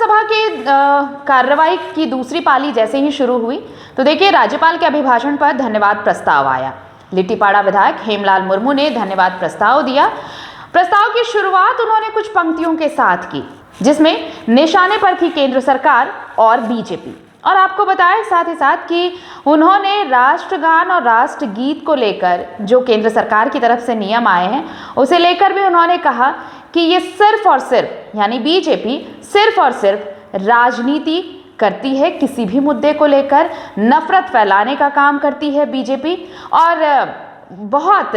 विधानसभा के कार्रवाई की दूसरी पाली जैसे ही शुरू हुई तो देखिए राज्यपाल के अभिभाषण पर धन्यवाद प्रस्ताव आया। लिट्टीपाड़ा विधायक हेमलाल मुर्मू ने धन्यवाद प्रस्ताव दिया। प्रस्ताव की शुरुआत उन्होंने कुछ पंक्तियों के साथ की जिसमें निशाने पर थी केंद्र सरकार और बीजेपी। और आपको बताएं साथ ही साथ कि उन्होंने राष्ट्रगान और राष्ट्रगीत को लेकर जो केंद्र सरकार की तरफ से नियम आए हैं उसे लेकर भी उन्होंने कहा कि ये सिर्फ और सिर्फ यानी बीजेपी सिर्फ और सिर्फ राजनीति करती है, किसी भी मुद्दे को लेकर नफरत फैलाने का काम करती है बीजेपी। और बहुत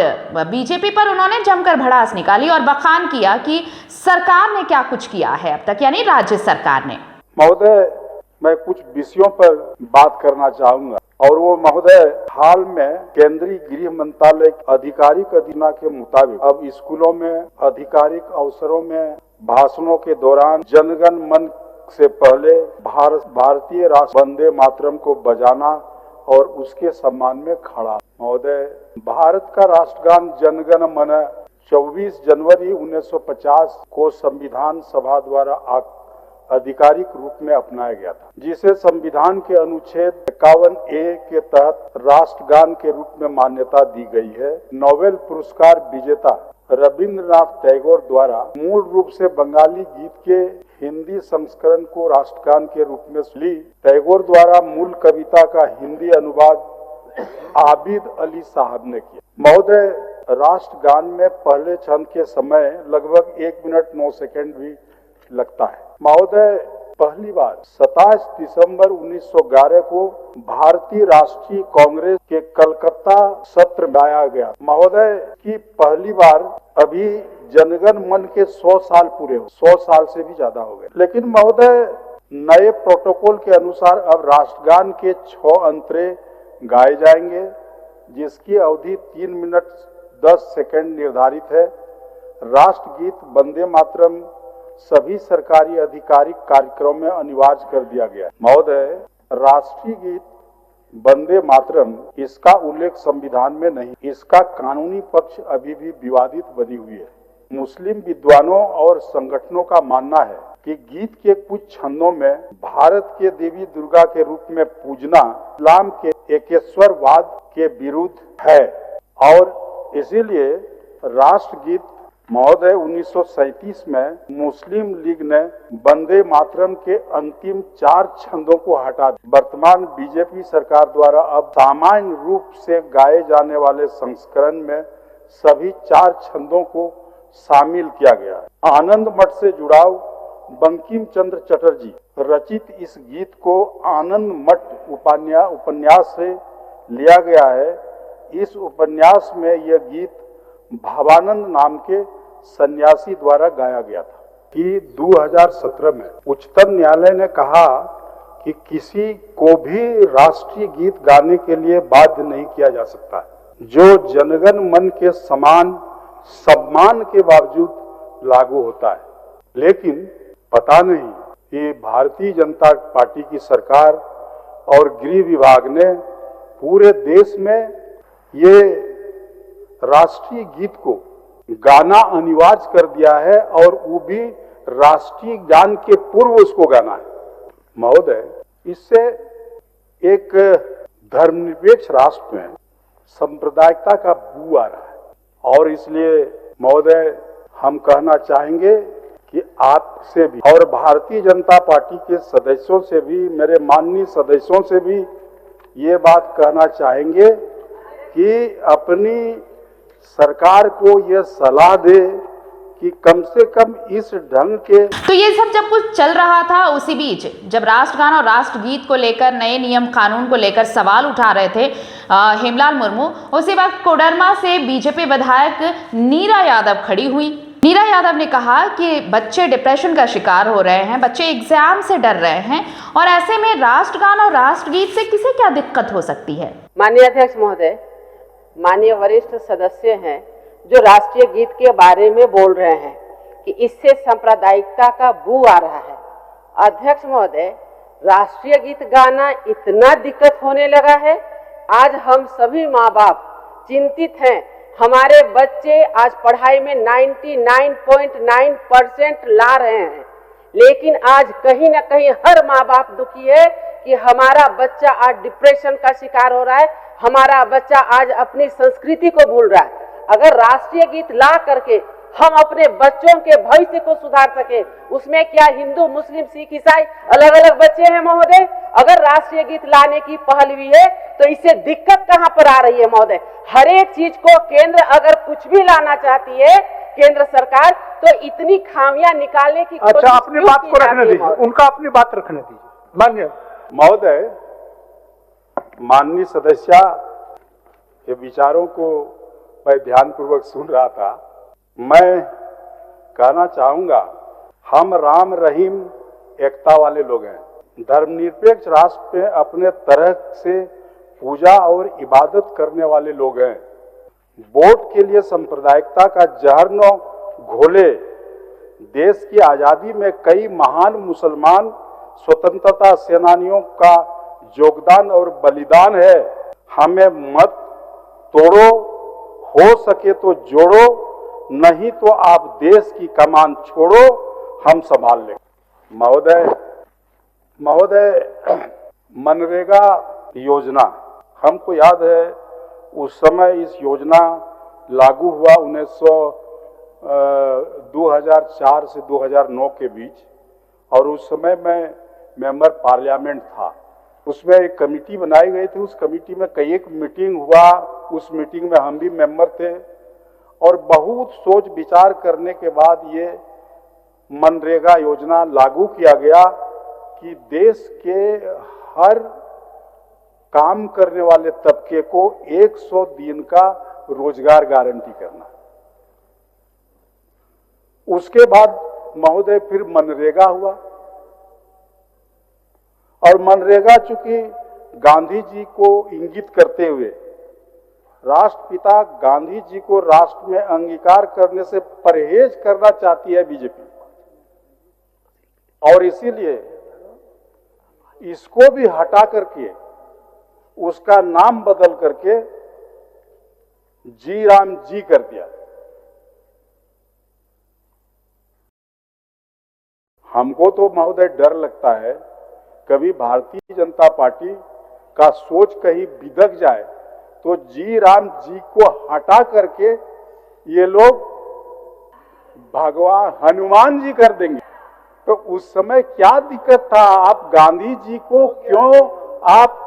बीजेपी पर उन्होंने जमकर भड़ास निकाली और बखान किया कि सरकार ने क्या कुछ किया है अब तक, यानी राज्य सरकार ने। महोदय, मैं कुछ विषयों पर बात करना चाहूंगा और वो महोदय, हाल में केंद्रीय गृह मंत्रालय आधिकारिक अधिसूचना के मुताबिक अब स्कूलों में आधिकारिक अवसरों में भाषणों के दौरान जनगण मन से पहले भारतीय राष्ट्र वंदे मातरम को बजाना और उसके सम्मान में खड़ा। महोदय, भारत का राष्ट्रगान जनगण मन 24 जनवरी 1950 को संविधान सभा द्वारा आधिकारिक रूप में अपनाया गया था, जिसे संविधान के अनुच्छेद 51A के तहत राष्ट्रगान के रूप में मान्यता दी गई है। नोबेल पुरस्कार विजेता रविंद्रनाथ टैगोर द्वारा मूल रूप से बंगाली गीत के हिंदी संस्करण को राष्ट्रगान के रूप में ली। टैगोर द्वारा मूल कविता का हिंदी अनुवाद आबिद अली साहब ने किया। महोदय, राष्ट्रगान में पहले छंद के समय लगभग 1 मिनट 9 सेकंड भी लगता है। महोदय, पहली बार 27 दिसंबर 1911 को भारतीय राष्ट्रीय कांग्रेस के कलकत्ता सत्र में गाया गया। महोदय की पहली बार अभी जनगण मन के 100 साल पूरे हो, 100 साल से भी ज्यादा हो गए। लेकिन महोदय, नए प्रोटोकॉल के अनुसार अब राष्ट्रगान के 6 अंतरे गाए जाएंगे, जिसकी अवधि 3 मिनट 10 सेकंड निर्धारित है। राष्ट्रगीत वंदे मातरम सभी सरकारी आधिकारिक कार्यक्रम में अनिवार्य कर दिया गया है। महोदय, राष्ट्रीय गीत वंदे मातरम, इसका उल्लेख संविधान में नहीं, इसका कानूनी पक्ष अभी भी विवादित बनी हुई है। मुस्लिम विद्वानों और संगठनों का मानना है कि गीत के कुछ छंदों में भारत के देवी दुर्गा के रूप में पूजना इस्लाम के एकेश्वरवाद के विरुद्ध है और इसीलिए राष्ट्रगीत महोदय 1937 में मुस्लिम लीग ने वंदे मातरम के अंतिम 4 छंदों को हटा दिया। वर्तमान बीजेपी सरकार द्वारा अब सामान्य रूप से गाए जाने वाले संस्करण में सभी 4 छंदों को शामिल किया गया है। आनंद मठ से जुड़ाव बंकिम चंद्र चटर्जी रचित इस गीत को आनंद मठ उपन्यास से लिया गया है। इस उपन्यास में यह गीत भावानंद नाम के सन्यासी द्वारा गाया गया था। कि 2017 में उच्चतम न्यायालय ने कहा कि किसी को भी राष्ट्रीय गीत गाने के लिए बाध्य नहीं किया जा सकता, जो जनगण मन के समान सम्मान के बावजूद लागू होता है। लेकिन पता नहीं कि भारतीय जनता पार्टी की सरकार और गृह विभाग ने पूरे देश में ये राष्ट्रीय गीत को गाना अनिवार्य कर दिया है और वो भी राष्ट्रीय गान के पूर्व उसको गाना है। महोदय, इससे एक धर्मनिरपेक्ष राष्ट्र में सांप्रदायिकता का बू आ रहा है और इसलिए महोदय हम कहना चाहेंगे कि आपसे भी और भारतीय जनता पार्टी के सदस्यों से भी, मेरे माननीय सदस्यों से भी ये बात कहना चाहेंगे कि अपनी सरकार को यह सलाह दे कि कम से कम इस ढंग के। तो ये सब जब कुछ चल रहा था उसी बीच जब राष्ट्रगान और राष्ट्रगीत को लेकर नए नियम कानून को लेकर सवाल उठा रहे थे हेमलाल मुर्मू, उसी वक्त कोडरमा से बीजेपी विधायक नीरा यादव खड़ी हुई। नीरा यादव ने कहा कि बच्चे डिप्रेशन का शिकार हो रहे हैं, बच्चे एग्जाम से डर रहे हैं और ऐसे में राष्ट्रगान और राष्ट्रगीत से किसे क्या दिक्कत हो सकती है। माननीय अध्यक्ष महोदय, माननीय वरिष्ठ सदस्य हैं जो राष्ट्रीय गीत के बारे में बोल रहे हैं कि इससे सांप्रदायिकता का बू आ रहा है। अध्यक्ष महोदय, राष्ट्रीय गीत गाना इतना दिक्कत होने लगा है, आज हम सभी माँ बाप चिंतित हैं। हमारे बच्चे आज पढ़ाई में 99.9% ला रहे हैं, लेकिन आज कहीं ना कहीं हर माँ बाप दुखी है कि हमारा बच्चा आज डिप्रेशन का शिकार हो रहा है, हमारा बच्चा आज अपनी संस्कृति को भूल रहा है। अगर राष्ट्रीय गीत ला करके हम अपने बच्चों के भविष्य को सुधार सके, उसमें क्या हिंदू, मुस्लिम, सिख, ईसाई अलग अलग बच्चे हैं महोदय? अगर राष्ट्रीय गीत लाने की पहल हुई है तो इससे दिक्कत कहां पर आ रही है महोदय? हर एक चीज को केंद्र अगर कुछ भी लाना चाहती है, केंद्र सरकार, तो इतनी खामियां निकालने की कोशिश अच्छा, अपनी क्यों बात की को जाती रखने है दीजिए, महोदय? उनका अपनी बात रखने दीजिए। मान्य महोदय, माननीय सदस्या के विचारों को मैं ध्यानपूर्वक सुन रहा था। मैं कहना चाहूंगा, हम राम रहीम एकता वाले लोग हैं। धर्मनिरपेक्ष राष्ट्र में अपने तरह से पूजा और इबादत करने वाले लोग हैं। वोट के लिए सांप्रदायिकता का जहर न घोले। देश की आजादी में कई महान मुसलमान स्वतंत्रता सेनानियों का योगदान और बलिदान है। हमें मत तोड़ो, हो सके तो जोड़ो, नहीं तो आप देश की कमान छोड़ो, हम संभाल लेंगे। महोदय, मनरेगा योजना, हमको याद है उस समय इस योजना लागू हुआ 2004 से 2009 के बीच, और उस समय मैं मेंबर पार्लियामेंट था। उसमें एक कमेटी बनाई गई थी। उस कमेटी में कई एक मीटिंग हुआ। उस मीटिंग में हम भी मेंबर थे, और बहुत सोच विचार करने के बाद ये मनरेगा योजना लागू किया गया कि देश के हर काम करने वाले तबके को 100 दिन का रोजगार गारंटी करना। उसके बाद महोदय फिर मनरेगा हुआ, और मनरेगा चूंकि गांधी जी को इंगित करते हुए राष्ट्रपिता गांधी जी को राष्ट्र में अंगीकार करने से परहेज करना चाहती है बीजेपी, और इसीलिए इसको भी हटा करके उसका नाम बदल करके जी राम जी कर दिया। हमको तो महोदय डर लगता है कभी भारतीय जनता पार्टी का सोच कहीं बिगड़ जाए तो जी राम जी को हटा करके ये लोग भगवान हनुमान जी कर देंगे। तो उस समय क्या दिक्कत था? आप गांधी जी को क्यों, आप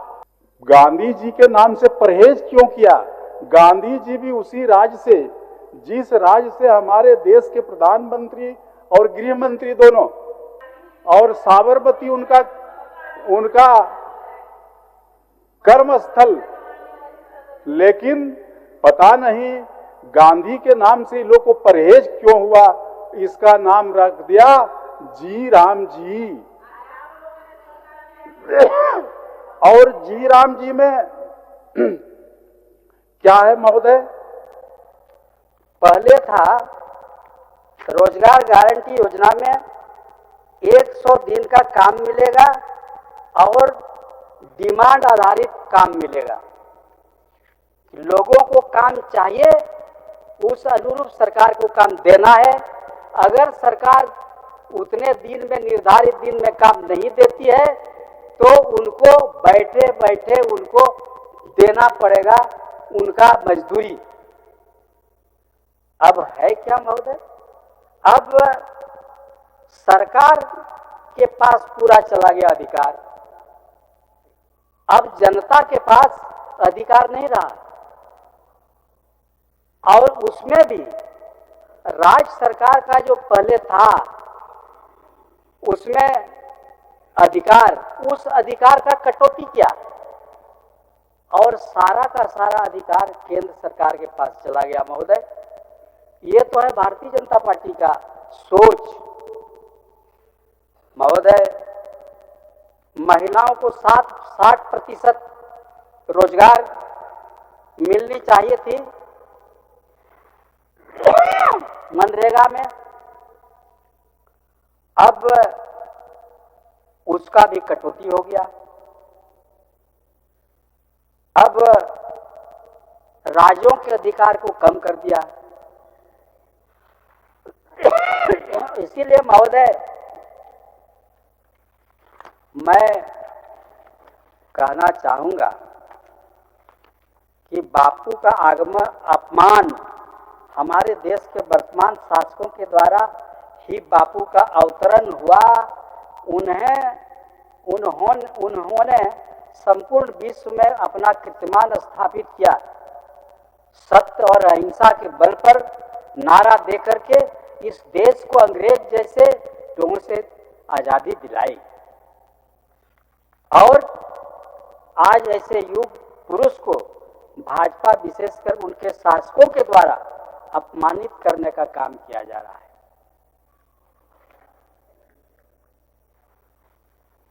गांधी जी के नाम से परहेज क्यों किया? गांधी जी भी उसी राज्य से, जिस राज्य से हमारे देश के प्रधानमंत्री और गृह मंत्री दोनों, और साबरमती उनका कर्मस्थल, लेकिन पता नहीं गांधी के नाम से लोग को परहेज क्यों हुआ। इसका नाम रख दिया जी राम जी। और जी राम जी में क्या है महोदय? पहले था रोजगार गारंटी योजना में 100 दिन का काम मिलेगा और डिमांड आधारित काम मिलेगा। लोगों को काम चाहिए, उस अनुरूप सरकार को काम देना है। अगर सरकार उतने दिन में, निर्धारित दिन में काम नहीं देती है तो उनको बैठे बैठे उनको देना पड़ेगा उनका मजदूरी। अब है क्या महोदय? अब सरकार के पास पूरा चला गया अधिकार, अब जनता के पास अधिकार नहीं रहा। और उसमें भी राज्य सरकार का जो पहले था उसमें अधिकार, उस अधिकार का कटौती किया और सारा का सारा अधिकार केंद्र सरकार के पास चला गया महोदय। ये तो है भारतीय जनता पार्टी का सोच महोदय। महिलाओं को 60% रोजगार मिलनी चाहिए थी मनरेगा में, अब उसका भी कटौती हो गया। अब राज्यों के अधिकार को कम कर दिया। इसीलिए महोदय मैं कहना चाहूँगा कि बापू का आगमन अपमान हमारे देश के वर्तमान शासकों के द्वारा ही बापू का अवतरण हुआ। उन्होंने संपूर्ण विश्व में अपना कीर्तिमान स्थापित किया। सत्य और अहिंसा के बल पर नारा देकर के इस देश को अंग्रेज जैसे लोगों से आज़ादी दिलाई और आज ऐसे युग पुरुष को भाजपा विशेषकर उनके शासकों के द्वारा अपमानित करने का काम किया जा रहा है।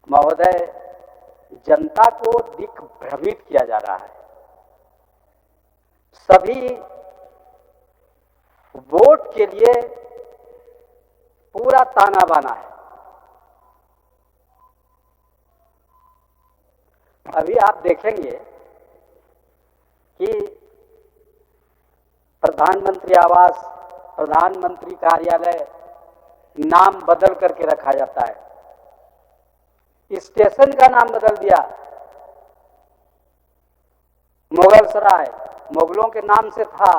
महोदय, जनता को दिग्भ्रमित किया जा रहा है। सभी वोट के लिए पूरा ताना बाना है। अभी आप देखेंगे कि प्रधानमंत्री आवास, प्रधानमंत्री कार्यालय नाम बदल करके रखा जाता है। स्टेशन का नाम बदल दिया। मुगल सराय मुगलों के नाम से था,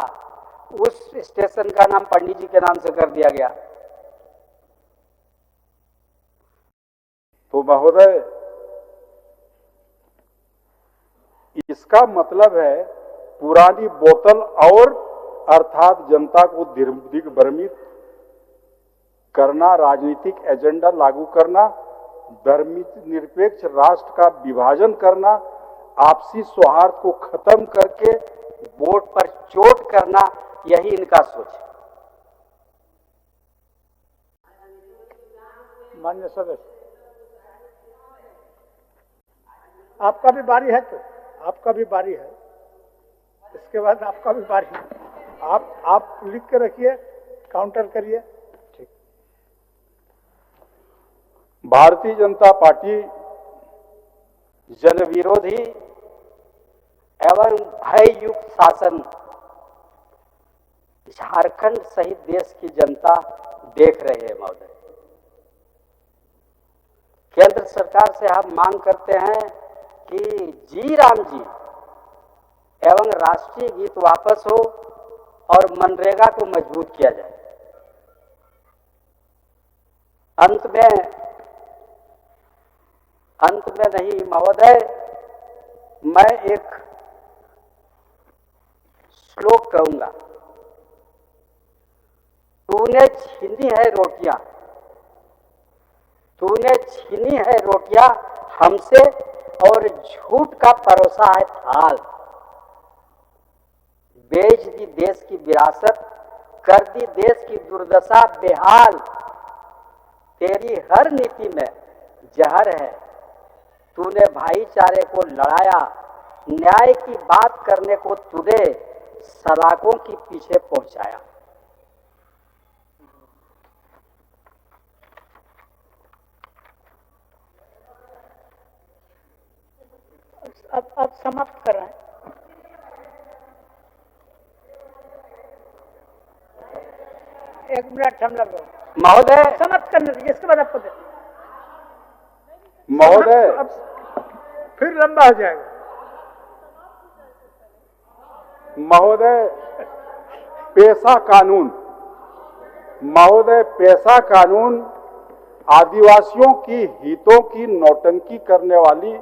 उस स्टेशन का नाम पंडित जी के नाम से कर दिया गया। तो महोदय, इसका मतलब है पुरानी बोतल और अर्थात जनता को दिग्भ्रमित करना, राजनीतिक एजेंडा लागू करना, धर्मनिरपेक्ष राष्ट्र का विभाजन करना, आपसी सौहार्द को खत्म करके वोट पर चोट करना, यही इनका सोच है। माननीय सदस्य, आपका भी बारी है, तो आपका भी बारी है, इसके बाद आपका भी बारी है। आप लिख के रखिए, काउंटर करिए। ठीक। भारतीय जनता पार्टी जनविरोधी एवं भययुक्त शासन झारखंड सहित देश की जनता देख रहे हैं। महोदय, केंद्र सरकार से हम मांग करते हैं कि जी राम जी एवं राष्ट्रीय गीत वापस हो और मनरेगा को मजबूत किया जाए। अंत में नहीं महोदय, मैं एक श्लोक कहूंगा। तूने छीनी है रोटियां, तूने छीनी है रोटियां हमसे और झूठ का परोसा है थाल। बेच दी देश की विरासत, कर दी देश की दुर्दशा बेहाल। तेरी हर नीति में जहर है, तूने भाईचारे को लड़ाया। न्याय की बात करने को तुझे सलाखों के पीछे पहुंचाया। अब समाप्त कर रहे हैं। एक मिनट हम लोग महोदय, समाप्त करने दीजिए, इसके बाद आपको महोदय, अब फिर लंबा हो जाएगा। महोदय, पेशा कानून, महोदय, पेशा कानून आदिवासियों की हितों की नौटंकी करने वाली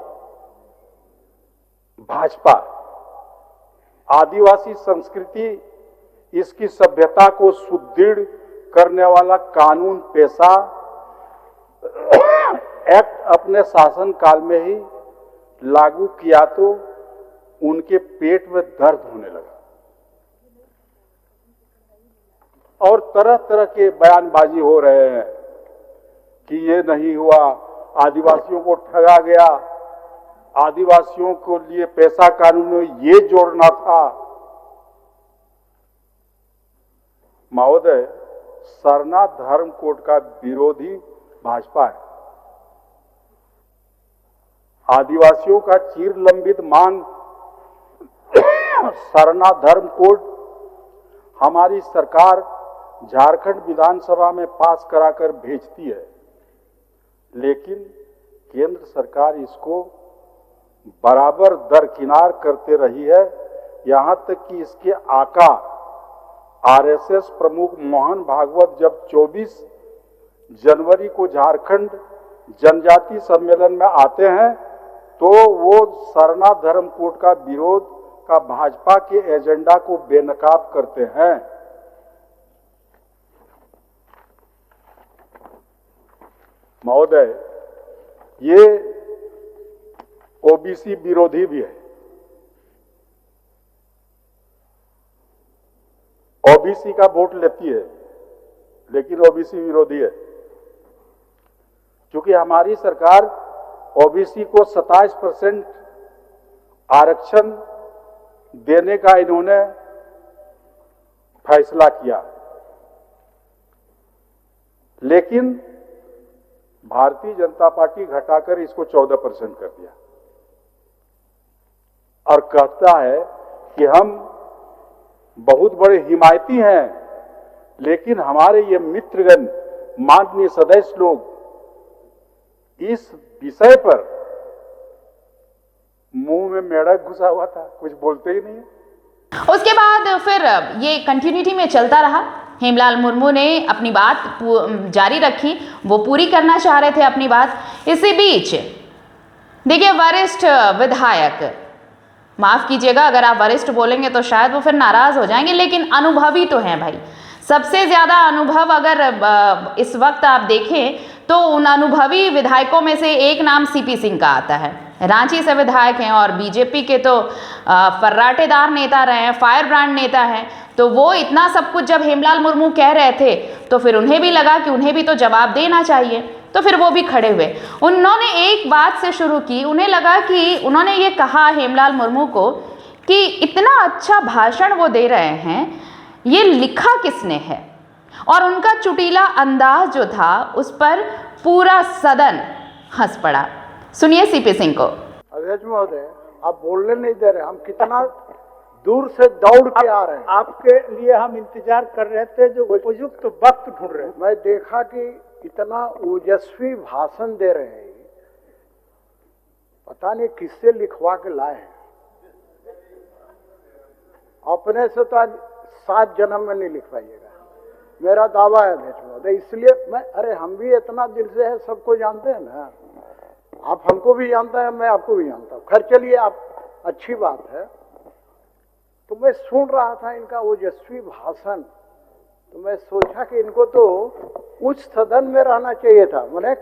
भाजपा, आदिवासी संस्कृति, इसकी सभ्यता को सुदृढ़ करने वाला कानून पेशा एक्ट अपने शासन काल में ही लागू किया तो उनके पेट में दर्द होने लगा और तरह तरह के बयानबाजी हो रहे हैं कि ये नहीं हुआ, आदिवासियों को ठगा गया, आदिवासियों को लिए पेशा कानून में ये जोड़ना था। महोदय, सरना धर्म कोड का विरोधी भाजपा है। आदिवासियों का चिर लंबित मांग सरना धर्म कोड हमारी सरकार झारखंड विधानसभा में पास कराकर भेजती है, लेकिन केंद्र सरकार इसको बराबर दरकिनार करते रही है। यहां तक कि इसके आका आरएसएस प्रमुख मोहन भागवत जब 24 जनवरी को झारखंड जनजाति सम्मेलन में आते हैं तो वो सरना धर्म कोड का विरोध का भाजपा के एजेंडा को बेनकाब करते हैं। महोदय, ये ओबीसी विरोधी भी है। ओबीसी का वोट लेती है लेकिन ओबीसी विरोधी है, क्योंकि हमारी सरकार ओबीसी को 27% आरक्षण देने का इन्होंने फैसला किया, लेकिन भारतीय जनता पार्टी घटाकर इसको 14% कर दिया और कहता है कि हम बहुत बड़े हिमायती हैं, लेकिन हमारे ये मित्रगण माननीय सदस्य लोग इस विषय पर मुंह में मेढक घुसा हुआ था, कुछ बोलते ही नहीं। उसके बाद फिर ये कंटिन्यूटी में चलता रहा। हेमलाल मुर्मू ने अपनी बात जारी रखी, वो पूरी करना चाह रहे थे अपनी बात। इसी बीच देखिए, वरिष्ठ विधायक, माफ कीजिएगा अगर आप वरिष्ठ बोलेंगे तो शायद वो फिर नाराज हो जाएंगे, लेकिन अनुभवी तो हैं भाई। सबसे ज्यादा अनुभव अगर इस वक्त आप देखें तो उन अनुभवी विधायकों में से एक नाम सीपी सिंह का आता है। रांची से विधायक हैं और बीजेपी के तो फर्राटेदार नेता रहे हैं, फायर ब्रांड नेता हैं। तो वो इतना सब कुछ जब हेमलाल मुर्मू कह रहे थे तो फिर उन्हें भी लगा कि उन्हें भी तो जवाब देना चाहिए, तो फिर वो भी खड़े हुए। उन्होंने एक बात से शुरू की, उन्हें लगा कि उन्होंने ये कहा हेमलाल मुर्मू को कि इतना अच्छा भाषण वो दे रहे हैं, ये लिखा किसने है। और उनका चुटीला अंदाज जो था उस पर पूरा सदन हंस पड़ा। सुनिए सीपी सिंह को। अध्यक्ष महोदय, आप बोलने नहीं दे रहे, हम कितना दूर से दौड़ के आ रहे हैं। आपके लिए हम इंतजार कर रहे थे, जो उपयुक्त तो वक्त ढूंढ रहे हैं। मैं देखा कि इतना ओजस्वी भाषण दे रहे हैं, पता नहीं किससे लिखवा के लाए हैं। अपने से तो आज 7 जन्म में नहीं लिखवाइएगा, मेरा दावा है अध्यक्ष महोदय। इसलिए हम भी इतना दिल से है, सबको जानते हैं ना, आप हमको भी जानते हैं, मैं आपको भी जानता हूँ। खैर चलिए, आप अच्छी बात है। तो मैं सुन रहा था इनका ओजस्वी भाषण, तो मैं सोचा कि इनको तो उच्च सदन में रहना चाहिए था, माने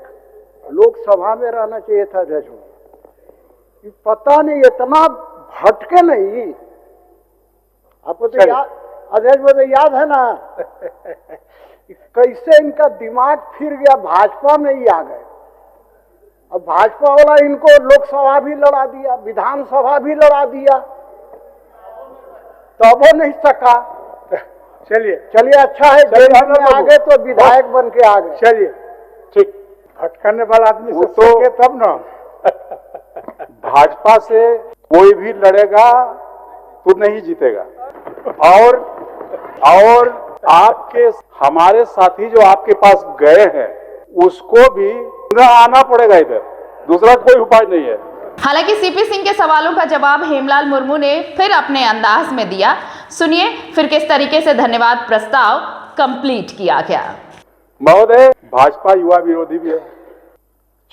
लोकसभा में रहना चाहिए था अध्यक्ष महोदय। पता नहीं इतना भटके नहीं। आपको तो याद, अध्यक्ष महोदय याद है ना कैसे इनका दिमाग फिर गया, भाजपा में ही आ गए। अब भाजपा वाला इनको लोकसभा भी लड़ा दिया, विधानसभा भी लड़ा दिया, तब वो नहीं सका। चलिए अच्छा है, जेल में आ गए तो विधायक बन के आ गए। चलिए ठीक, भटकने वाला आदमी से तो तब ना भाजपा से कोई भी लड़ेगा तो नहीं जीतेगा। और आपके हमारे साथी जो आपके पास गए हैं उसको भी आना पड़ेगा इधर, दूसरा कोई उपाय नहीं है। हालांकि सीपी सिंह के सवालों का जवाब हेमलाल मुर्मू ने फिर अपने अंदाज में दिया। सुनिए फिर किस तरीके से धन्यवाद प्रस्ताव कंप्लीट किया गया। महोदय, भाजपा युवा विरोधी भी है,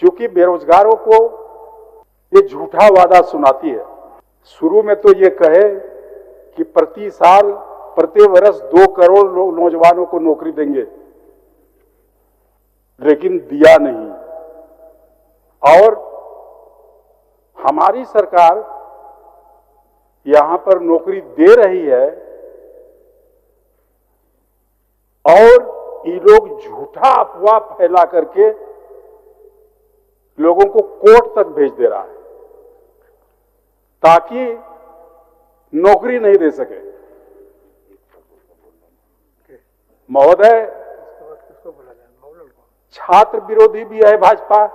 क्योंकि बेरोजगारों को ये झूठा वादा सुनाती है। शुरू में तो ये कहे कि प्रति वर्ष 2 करोड़ नौजवानों को नौकरी देंगे, लेकिन दिया नहीं। और हमारी सरकार यहां पर नौकरी दे रही है और ये लोग झूठा अफवाह फैला करके लोगों को कोर्ट तक भेज दे रहा है ताकि नौकरी नहीं दे सके। महोदय, छात्र विरोधी भी है भाजपा।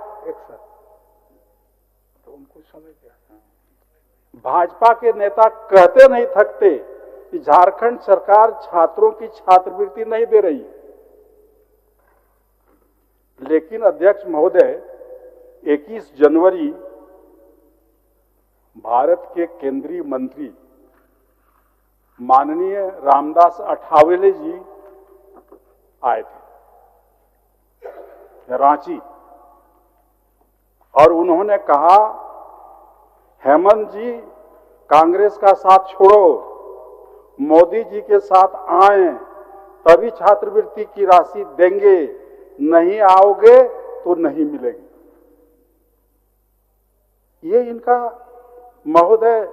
भाजपा के नेता कहते नहीं थकते कि झारखंड सरकार छात्रों की छात्रवृत्ति नहीं दे रही, लेकिन अध्यक्ष महोदय, 21 जनवरी भारत के केंद्रीय मंत्री माननीय रामदास अठावले जी आए थे रांची, और उन्होंने कहा, हेमंत जी कांग्रेस का साथ छोड़ो, मोदी जी के साथ आए तभी छात्रवृत्ति की राशि देंगे, नहीं आओगे तो नहीं मिलेगी। ये इनका महोदय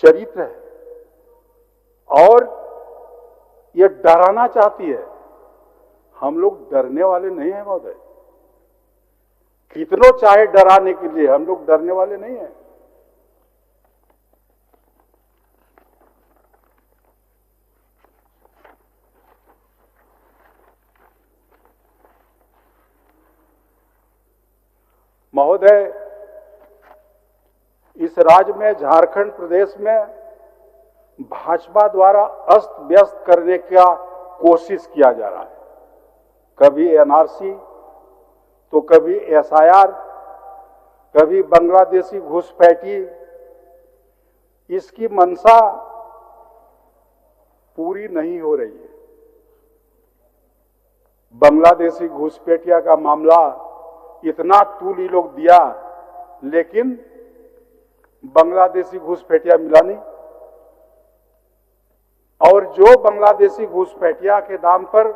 चरित्र है, और ये डराना चाहती है। हम लोग डरने वाले नहीं हैं महोदय, कितनों चाहे डराने के लिए, हम लोग डरने वाले नहीं हैं। महोदय, इस राज्य में, झारखंड प्रदेश में भाजपा द्वारा अस्त व्यस्त करने का कोशिश किया जा रहा है। कभी एनआरसी तो कभी एसआईआर, कभी बांग्लादेशी घुसपैठी। इसकी मंशा पूरी नहीं हो रही है। बांग्लादेशी घुसपैठिया का मामला इतना तूल ये लोग दिया, लेकिन बांग्लादेशी घुसपैठिया मिला नहीं। और जो बांग्लादेशी घुसपैठिया के नाम पर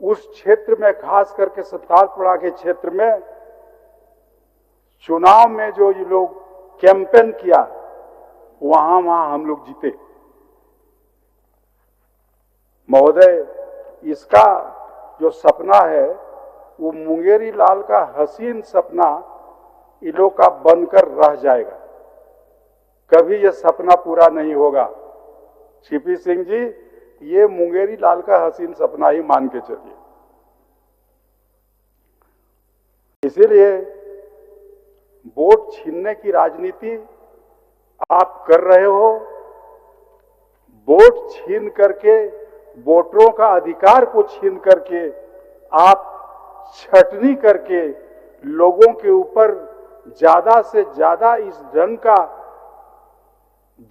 उस क्षेत्र में, खास करके सत्तारपुरा के क्षेत्र में चुनाव में जो ये लोग कैंपेन किया, वहां हम लोग जीते। महोदय, इसका जो सपना है वो मुंगेरी लाल का हसीन सपना इन लोग का बनकर रह जाएगा, कभी ये सपना पूरा नहीं होगा। सीपी सिंह जी, ये मुंगेरी लाल का हसीन सपना ही मान के चलिए। इसीलिए वोट छीनने की राजनीति आप कर रहे हो। वोट छीन करके, वोटरों का अधिकार को छीन करके, आप छटनी करके लोगों के ऊपर ज्यादा से ज्यादा इस ढंग का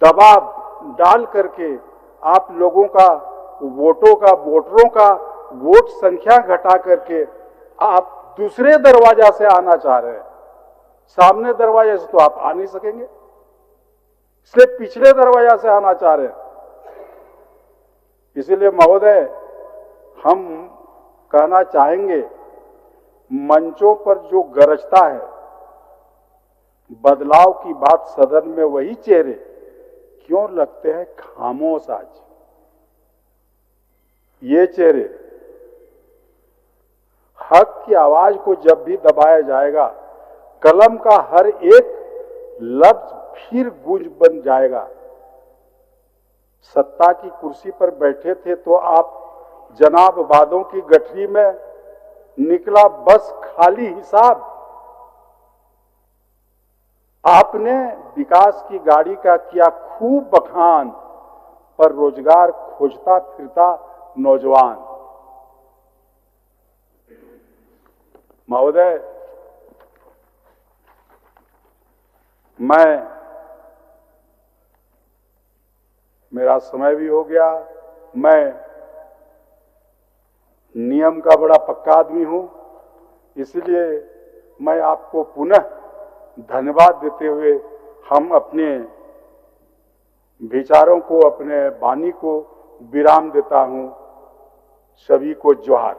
दबाव डाल करके आप लोगों का वोटरों का वोट संख्या घटा करके आप दूसरे दरवाजा से आना चाह रहे हैं। सामने दरवाजे से तो आप आ नहीं सकेंगे, इसलिए पिछले दरवाजा से आना चाह रहे हैं। इसीलिए महोदय, हम कहना चाहेंगे, मंचों पर जो गरजता है बदलाव की बात, सदन में वही चेहरे क्यों लगते हैं खामोश आज? ये चेहरे हक की आवाज को जब भी दबाया जाएगा, कलम का हर एक लफ्ज फिर गूंज बन जाएगा। सत्ता की कुर्सी पर बैठे थे तो आप जनाब वादों की गठरी में निकला बस खाली हिसाब। आपने विकास की गाड़ी का किया खूब बखान, पर रोजगार खोजता फिरता नौजवान। महोदय, मेरा समय भी हो गया। मैं नियम का बड़ा पक्का आदमी हूं, इसलिए मैं आपको पुनः धन्यवाद देते हुए हम अपने विचारों को, अपने वाणी को विराम देता हूं। सभी को जोहार।